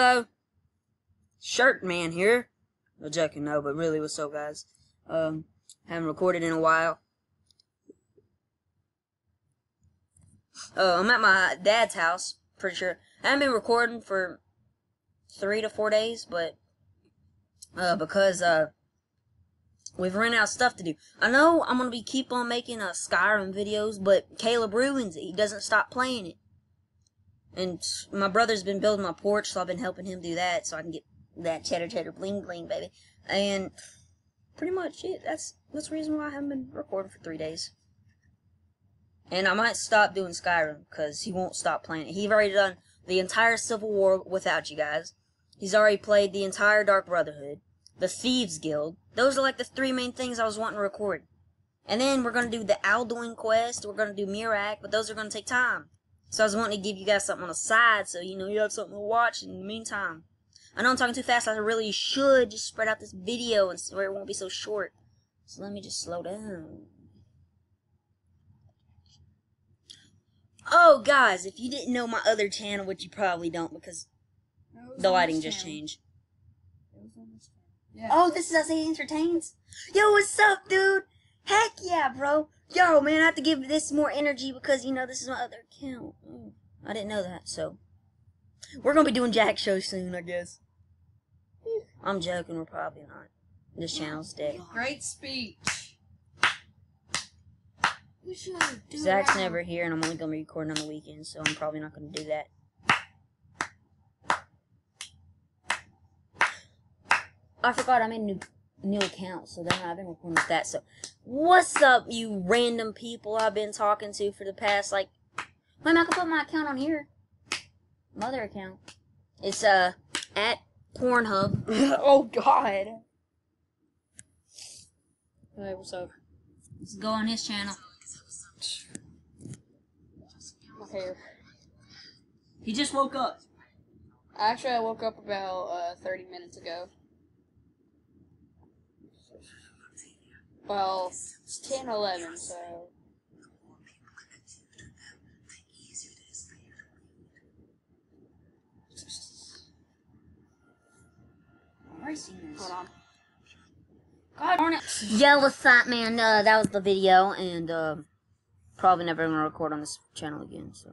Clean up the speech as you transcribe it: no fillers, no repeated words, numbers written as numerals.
Hello. Shirt man here. No joking, no, but really, what's up, guys? Haven't recorded in a while. I'm at my dad's house, pretty sure. I haven't been recording for 3 to 4 days, but because we've run out of stuff to do. I know I'm gonna keep on making Skyrim videos, but Caleb ruins it. He doesn't stop playing it. And my brother's been building my porch, so I've been helping him do that, so I can get that cheddar bling bling, baby. And pretty much it. That's the reason why I haven't been recording for 3 days. And I might stop doing Skyrim, because he won't stop playing it. He's already done the entire Civil War without you guys. He's already played the entire Dark Brotherhood, the Thieves Guild. Those are like the 3 main things I was wanting to record. And then we're going to do the Alduin quest, we're going to do Miraak, but those are going to take time. So I was wanting to give you guys something on the side, so you know you have something to watch in the meantime. I know I'm talking too fast, I really should just spread out this video and where it won't be so short. So let me just slow down. Oh, guys, if you didn't know my other channel, which you probably don't because the lighting just changed. Yeah. Oh, this is Isaiah Entertains? Yo, what's up, dude? Heck yeah, bro. Yo, man, I have to give this more energy because, you know, this is my other account. I didn't know that, so. We're going to be doing Jack Show soon, I guess. I'm joking, we're probably not. This channel's dead. Great speech. Zach's never here, and I'm only going to be recording on the weekends, so I'm probably not going to do that. I forgot I made a new account, so then I've been recording with that. So, what's up, you random people I've been talking to for the past, like, wait, I can put my account on here. My other account. It's, at Pornhub. Oh, God. Hey, what's up? Let's go on his channel. My hair. He just woke up. Actually, I woke up about 30 minutes ago. Well, it's 10:11, so. I've already seen this. Hold on. God darn it. Yeah, what's that, man? That was the video, and probably never gonna record on this channel again, so.